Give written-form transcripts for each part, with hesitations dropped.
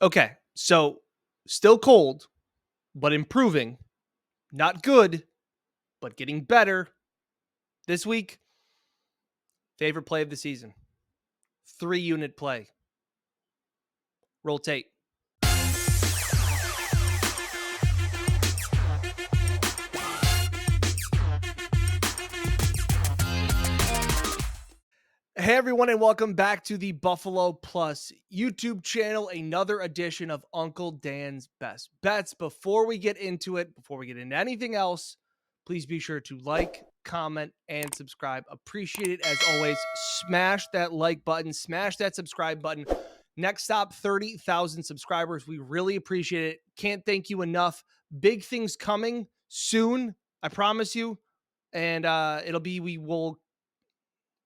Okay, so still cold, but improving. Not good, but getting better. This week, favorite play of the season. 3-unit play. Roll tape. Hey everyone, and welcome back to the Buffalo Plus YouTube channel. Another edition of Uncle Dan's Best Bets. Before we get into anything else, please be sure to like, comment, and subscribe. Appreciate it as always. Smash that like button, smash that subscribe button. Next stop, 30,000 subscribers. We really appreciate it. Can't thank you enough. Big things coming soon, I promise you. And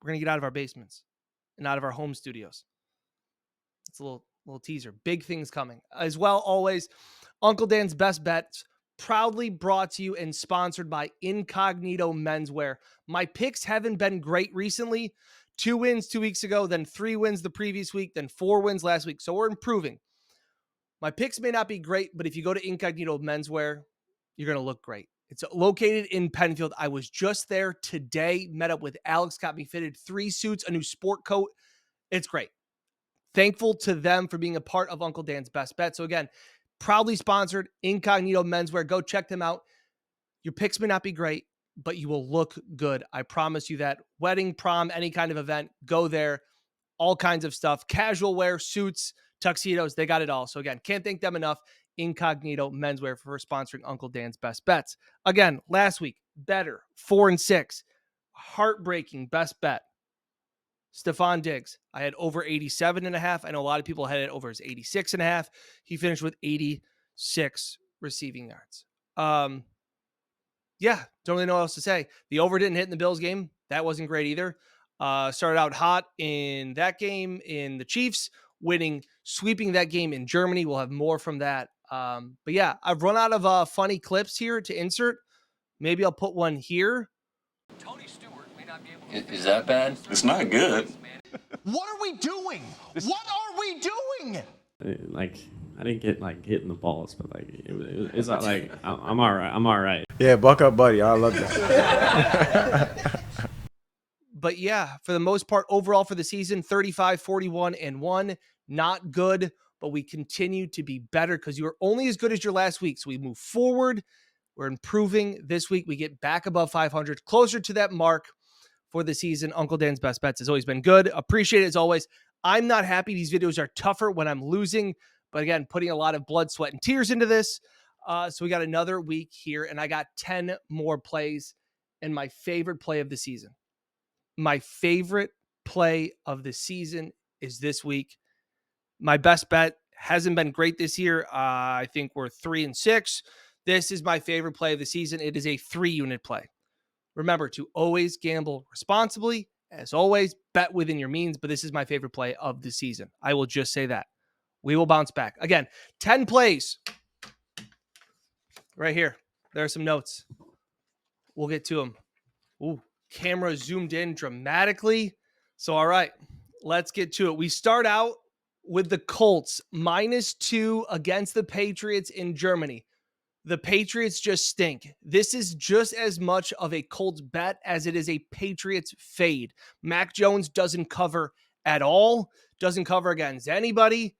we're going to get out of our basements and out of our home studios. It's a little teaser. Big things coming. As well, always, Uncle Dan's Best Bets, proudly brought to you and sponsored by Incognito Menswear. My picks haven't been great recently. 2 wins 2 weeks ago, then 3 wins the previous week, then 4 wins last week. So we're improving. My picks may not be great, but if you go to Incognito Menswear, you're going to look great. It's located in Penfield. I was just there today, met up with Alex, got me fitted 3 suits, a new sport coat. It's great. Thankful to them for being a part of Uncle Dan's Best Bet. So again, proudly sponsored Incognito Menswear. Go check them out. Your picks may not be great, but you will look good. I promise you that. Wedding, prom, any kind of event, go there. All kinds of stuff. Casual wear, suits, tuxedos, they got it all. So again, can't thank them enough. Incognito Menswear for sponsoring Uncle Dan's Best Bets. Again, last week, better, 4-6. Heartbreaking best bet. Stephon Diggs. I had over 87.5. I know a lot of people had it over his 86.5. He finished with 86 receiving yards. Yeah, don't really know what else to say. The over didn't hit in the Bills game. That wasn't great either. Started out hot in that game in the Chiefs, sweeping that game in Germany. We'll have more from that. But yeah, I've run out of funny clips here to insert. Maybe I'll put one here. Tony Stewart may not be able to. Is that bad? It's not good. What are we doing? What are we doing? Like, I didn't get hit in the balls, but it's not like I'm all right. I'm all right. Yeah, buck up, buddy. I love that. But yeah, for the most part, overall for the season, 35, 41, and 1. Not good, but we continue to be better because you are only as good as your last week. So we move forward. We're improving this week. We get back above 500, closer to that mark for the season. Uncle Dan's Best Bets has always been good. Appreciate it as always. I'm not happy. These videos are tougher when I'm losing, but again, putting a lot of blood, sweat, and tears into this. So we got another week here, and I got 10 more plays and my favorite play of the season. My favorite play of the season is this week. My best bet hasn't been great this year. I think we're 3-6. This is my favorite play of the season. It is a 3-unit play. Remember to always gamble responsibly. As always, bet within your means, but this is my favorite play of the season. I will just say that. We will bounce back. Again, 10 plays. Right here. There are some notes. We'll get to them. Ooh, camera zoomed in dramatically. So, all right, let's get to it. We start out with the Colts, -2 against the Patriots in Germany. The Patriots just stink. This is just as much of a Colts bet as it is a Patriots fade. Mac Jones doesn't cover at all, doesn't cover against anybody.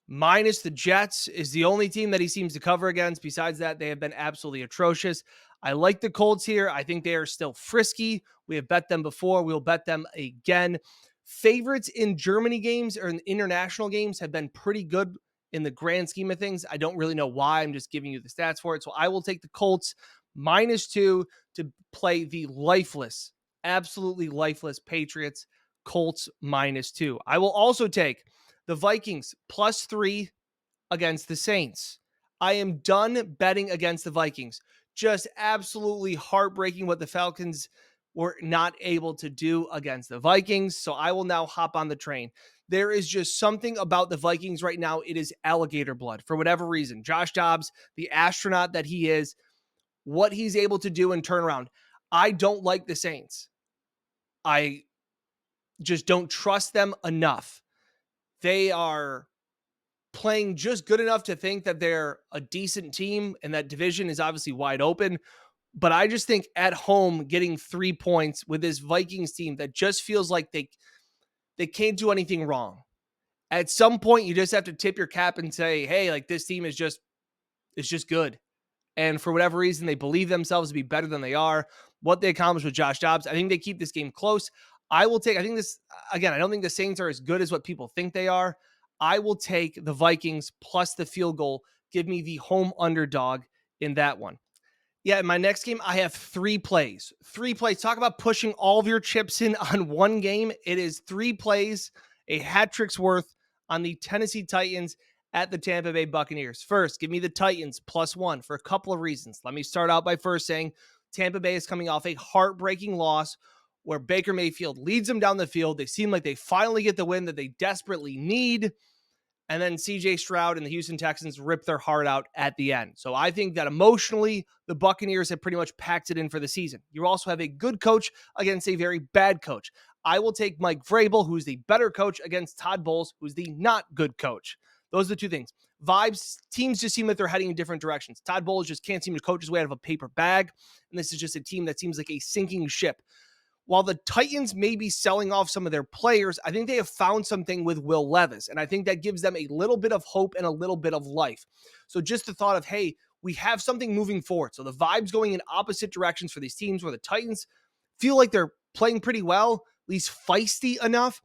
Minus the Jets is the only team that he seems to cover against. Besides that, they have been absolutely atrocious. I like the Colts here. I think they are still frisky. We have bet them before. We'll bet them again. Favorites in Germany games or in international games have been pretty good in the grand scheme of things. I don't really know why. I'm just giving you the stats for it. So I will take the Colts -2 to play the lifeless, absolutely lifeless Patriots. Colts -2. I will also take the Vikings +3 against the Saints. I am done betting against the Vikings. Just absolutely heartbreaking what the Falcons were not able to do against the Vikings. So I will now hop on the train. There is just something about the Vikings right now. It is alligator blood for whatever reason. Josh Dobbs, the astronaut that he is, what he's able to do and turn around. I don't like the Saints. I just don't trust them enough. They are playing just good enough to think that they're a decent team, and that division is obviously wide open. But I just think at home getting 3 points with this Vikings team that just feels like they can't do anything wrong. At some point, you just have to tip your cap and say, hey, like this team is just good. And for whatever reason, they believe themselves to be better than they are. What they accomplished with Josh Dobbs, I think they keep this game close. I don't think the Saints are as good as what people think they are. I will take the Vikings plus the field goal. Give me the home underdog in that one. Yeah, in my next game, I have 3 plays. 3 plays. Talk about pushing all of your chips in on one game. It is 3 plays, a hat trick's worth on the Tennessee Titans at the Tampa Bay Buccaneers. First, give me the Titans +1 for a couple of reasons. Let me start out by first saying Tampa Bay is coming off a heartbreaking loss where Baker Mayfield leads them down the field. They seem like they finally get the win that they desperately need. And then CJ Stroud and the Houston Texans rip their heart out at the end. So I think that emotionally, the Buccaneers have pretty much packed it in for the season. You also have a good coach against a very bad coach. I will take Mike Vrabel, who's the better coach, against Todd Bowles, who's the not good coach. Those are the 2 things. Vibes, teams just seem like they're heading in different directions. Todd Bowles just can't seem to coach his way out of a paper bag. And this is just a team that seems like a sinking ship. While the Titans may be selling off some of their players, I think they have found something with Will Levis, and I think that gives them a little bit of hope and a little bit of life. So just the thought of, hey, we have something moving forward. So the vibes going in opposite directions for these teams where the Titans feel like they're playing pretty well, at least feisty enough,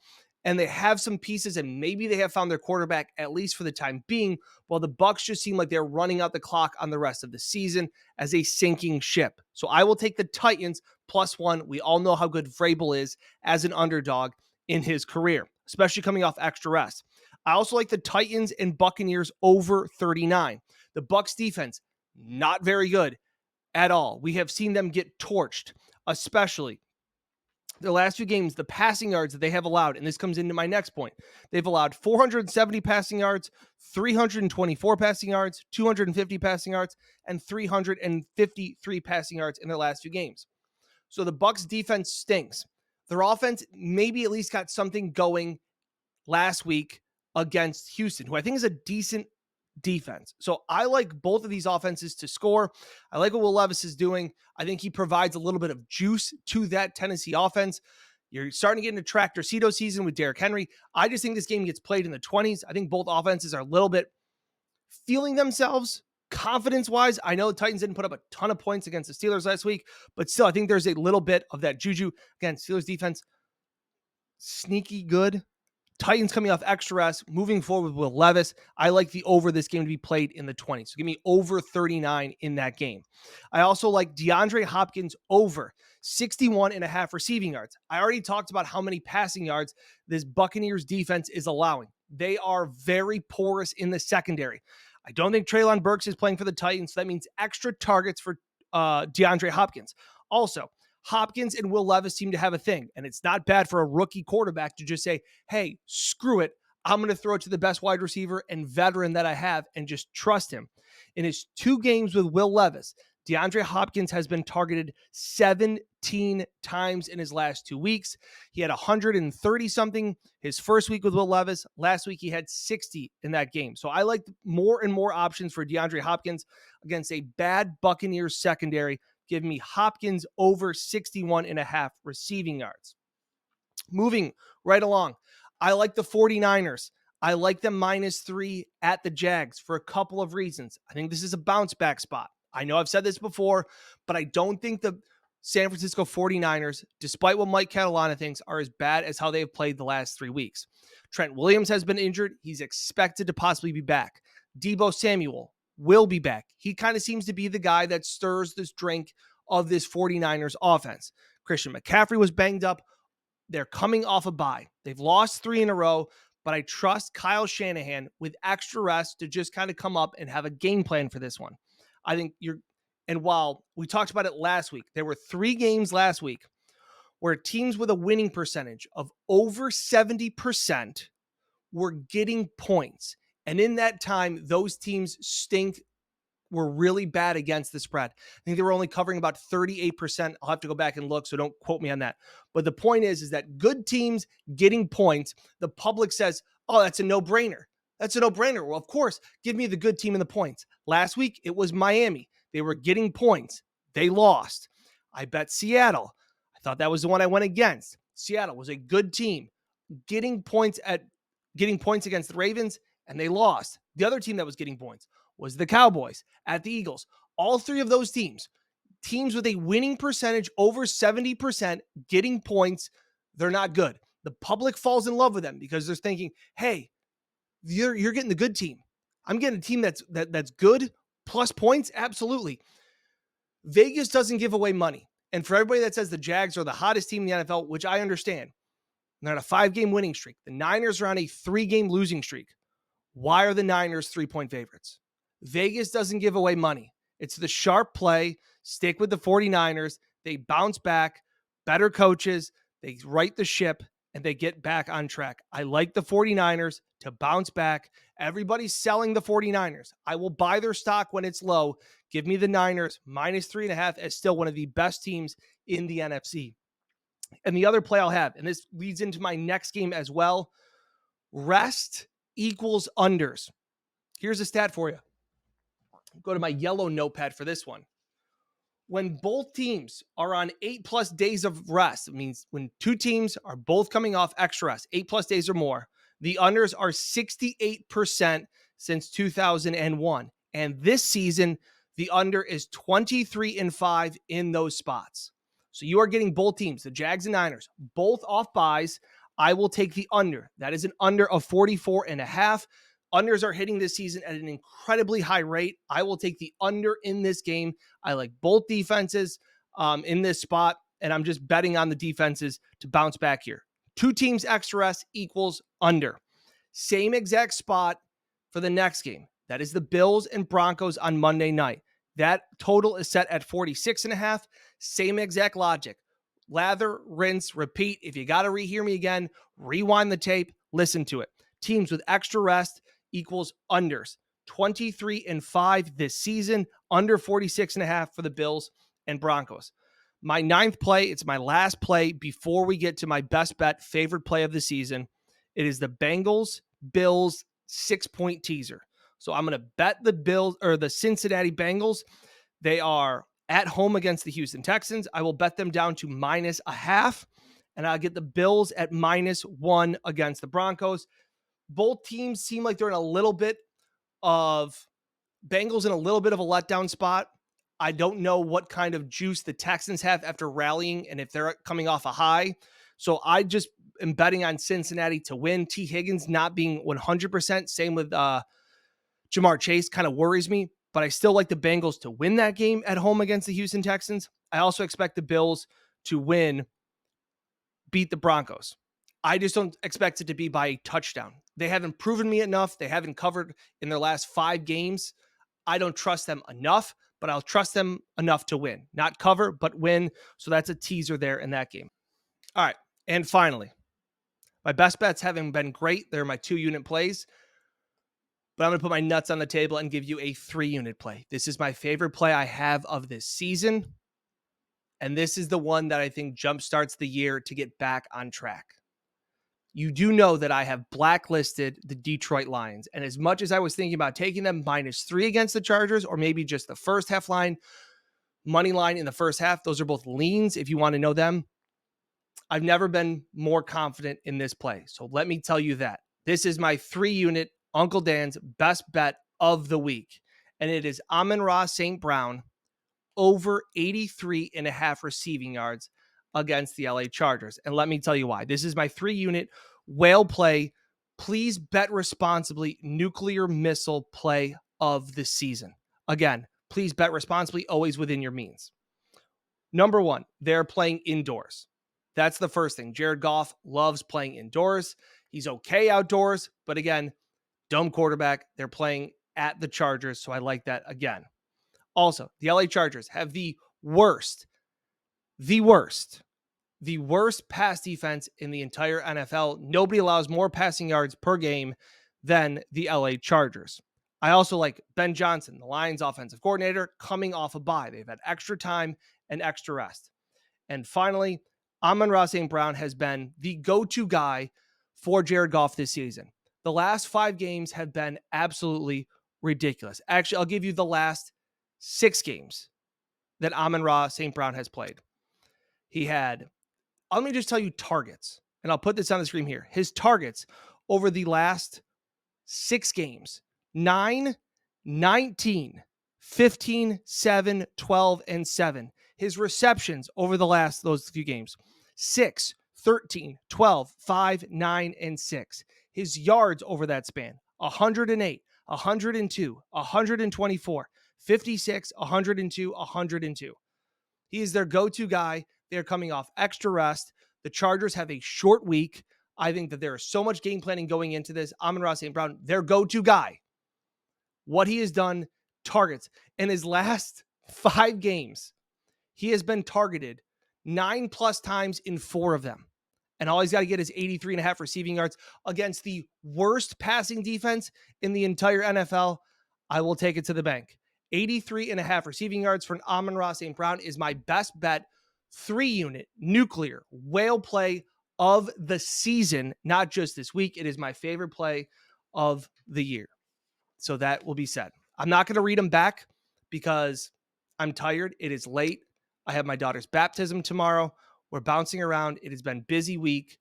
and they have some pieces, and maybe they have found their quarterback, at least for the time being, while the Bucs just seem like they're running out the clock on the rest of the season as a sinking ship. So I will take the Titans +1. We all know how good Vrabel is as an underdog in his career, especially coming off extra rest. I also like the Titans and Buccaneers over 39. The Bucs defense, not very good at all. We have seen them get torched, especially the last 2 games, the passing yards that they have allowed, and this comes into my next point. They've allowed 470 passing yards, 324 passing yards, 250 passing yards, and 353 passing yards in their last 2 games. So the Bucs defense stinks. Their offense maybe at least got something going last week against Houston, who I think is a decent defense. So I like both of these offenses to score. I like what Will Levis is doing. I think he provides a little bit of juice to that Tennessee offense. You're starting to get into tractor-cedo season with Derrick Henry. I just think this game gets played in the 20s. I think both offenses are a little bit feeling themselves confidence-wise. I know the Titans didn't put up a ton of points against the Steelers last week, but still, I think there's a little bit of that juju. Again, Steelers defense, sneaky good. Titans coming off extra rest, moving forward with Will Levis. I like the over this game to be played in the 20s. So give me over 39 in that game. I also like DeAndre Hopkins over 61.5 receiving yards. I already talked about how many passing yards this Buccaneers defense is allowing. They are very porous in the secondary. I don't think Treylon Burks is playing for the Titans, so that means extra targets for DeAndre Hopkins. Also, Hopkins and Will Levis seem to have a thing, and it's not bad for a rookie quarterback to just say, hey, screw it. I'm going to throw it to the best wide receiver and veteran that I have and just trust him. In his 2 games with Will Levis, DeAndre Hopkins has been targeted 17 times in his last 2 weeks. He had 130-something his first week with Will Levis. Last week, he had 60 in that game. So I like more and more options for DeAndre Hopkins against a bad Buccaneers secondary. Give me Hopkins over 61.5 receiving yards. Moving right along, I like the 49ers. I like them -3 at the Jags for a couple of reasons. I think this is a bounce back spot. I know I've said this before, but I don't think the San Francisco 49ers, despite what Mike Catalana thinks, are as bad as how they've played the last 3 weeks. Trent Williams has been injured. He's expected to possibly be back. Deebo Samuel will be back. He kind of seems to be the guy that stirs this drink of this 49ers offense. Christian McCaffrey was banged up. They're coming off a bye. They've lost 3 in a row, but I trust Kyle Shanahan with extra rest to just kind of come up and have a game plan for this one. I think and while we talked about it last week, there were 3 games last week where teams with a winning percentage of over 70% were getting points. And in that time, those teams were really bad against the spread. I think they were only covering about 38%. I'll have to go back and look, so don't quote me on that. But the point is that good teams getting points, the public says, oh, that's a no-brainer. That's a no-brainer. Well, of course, give me the good team in the points. Last week, it was Miami. They were getting points. They lost. I bet Seattle. I thought that was the one I went against. Seattle was a good team getting points against the Ravens, and they lost. The other team that was getting points was the Cowboys at the Eagles. All three of those teams with a winning percentage over 70% getting points, they're not good. The public falls in love with them because they're thinking, hey, you're getting the good team. I'm getting a team that's good plus points. Absolutely. Vegas doesn't give away money. And for everybody that says the Jags are the hottest team in the NFL, which I understand, they're on a 5-game winning streak. The Niners are on a 3-game losing streak. Why are the Niners 3-point favorites? Vegas doesn't give away money. It's the sharp play. Stick with the 49ers. They bounce back, better coaches. They right the ship, and they get back on track. I like the 49ers to bounce back. Everybody's selling the 49ers. I will buy their stock when it's low. Give me the Niners -3.5 as still one of the best teams in the NFC. And the other play I'll have, and this leads into my next game as well, rest equals unders. Here's a stat for you. Go to my yellow notepad for this one. When both teams are on 8+ days of rest, it means when two teams are both coming off extra rest, 8+ days or more, the unders are 68% since 2001. And this season, the under is 23-5 in those spots. So you are getting both teams, the Jags and Niners, both off buys. I will take the under. That is an under of 44.5. Unders are hitting this season at an incredibly high rate. I will take the under in this game. I like both defenses in this spot, and I'm just betting on the defenses to bounce back here. Two teams extra rest equals under. Same exact spot for the next game. That is the Bills and Broncos on Monday night. That total is set at 46.5. Same exact logic. Lather, rinse, repeat. If you got to rehear me again, rewind the tape, listen to it. Teams with extra rest equals unders. 23-5 this season, under 46.5 for the Bills and Broncos. My ninth play, it's my last play before we get to my best bet, favorite play of the season. It is the Bengals-Bills 6-point teaser. So I'm going to bet the Bills or the Cincinnati Bengals. They are at home against the Houston Texans. I will bet them down to -0.5, and I'll get the Bills at -1 against the Broncos. Both teams seem like they're in a little bit of Bengals in a little bit of a letdown spot. I don't know what kind of juice the Texans have after rallying and if they're coming off a high. So I just am betting on Cincinnati to win. T. Higgins not being 100%. Same with Jamar Chase kind of worries me, but I still like the Bengals to win that game at home against the Houston Texans. I also expect the Bills to beat the Broncos. I just don't expect it to be by a touchdown. They haven't proven me enough. They haven't covered in their last 5 games. I don't trust them enough, but I'll trust them enough to win. Not cover, but win. So that's a teaser there in that game. All right. And finally, my best bets haven't been great. They're my 2-unit plays. But I'm going to put my nuts on the table and give you a 3-unit play. This is my favorite play I have of this season. And this is the one that I think jumpstarts the year to get back on track. You do know that I have blacklisted the Detroit Lions. And as much as I was thinking about taking them -3 against the Chargers, or maybe just the first half line, money line in the first half, those are both leans if you want to know them. I've never been more confident in this play. So let me tell you that. This is my 3-unit Uncle Dan's best bet of the week. And it is Amon-Ra St. Brown over 83.5 receiving yards against the LA Chargers. And let me tell you why. This is my 3-unit whale play. Please bet responsibly. Nuclear missile play of the season. Again, please bet responsibly, always within your means. Number 1, they're playing indoors. That's the first thing. Jared Goff loves playing indoors. He's okay outdoors, but again, dumb quarterback. They're playing at the Chargers, so I like that again. Also, the LA Chargers have the worst pass defense in the entire NFL. Nobody allows more passing yards per game than the LA Chargers. I also like Ben Johnson, the Lions offensive coordinator, coming off a bye. They've had extra time and extra rest. And finally, Amon-Ra St. Brown has been the go-to guy for Jared Goff this season. The last 5 games have been absolutely ridiculous. Actually, I'll give you the last 6 games that Amon-Ra St. Brown has played. He had, let me just tell you targets, and I'll put this on the screen here. His targets over the last 6 games, 9, 19, 15, 7, 12, and 7. His receptions over those few games, 6, 13, 12, 5, 9, and 6. His yards over that span, 108, 102, 124, 56, 102, 102. He is their go-to guy. They're coming off extra rest. The Chargers have a short week. I think that there is so much game planning going into this. Amon-Ra St. Brown, their go-to guy. What he has done, targets. In his last 5 games, he has been targeted 9+ times in 4 of them. And all he's got to get is 83.5 receiving yards against the worst passing defense in the entire NFL. I will take it to the bank. 83.5 receiving yards for an Amon-Ra St. Brown is my best bet. 3-unit nuclear whale play of the season, not just this week. It is my favorite play of the year. So that will be said. I'm not going to read them back because I'm tired. It is late. I have my daughter's baptism tomorrow. We're bouncing around. It has been a busy week.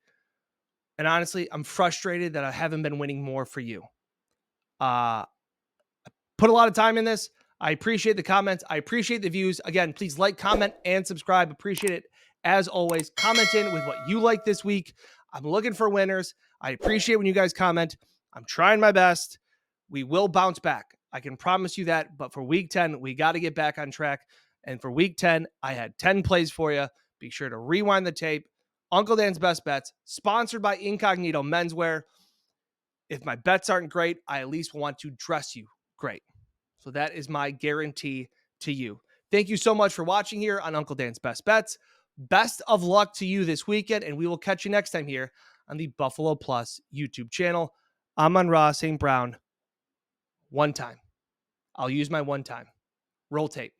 And honestly, I'm frustrated that I haven't been winning more for you. I put a lot of time in this. I appreciate the comments. I appreciate the views. Again, please like, comment, and subscribe. Appreciate it. As always, comment in with what you like this week. I'm looking for winners. I appreciate when you guys comment. I'm trying my best. We will bounce back. I can promise you that. But for week 10, we got to get back on track. And for week 10, I had 10 plays for you. Be sure to rewind the tape. Uncle Dan's Best Bets, sponsored by Incognito Menswear. If my bets aren't great, I at least want to dress you great. So that is my guarantee to you. Thank you so much for watching here on Uncle Dan's Best Bets. Best of luck to you this weekend, and we will catch you next time here on the Buffalo Plus YouTube channel. Amon-Ra St. Brown. One time. I'll use my one time. Roll tape.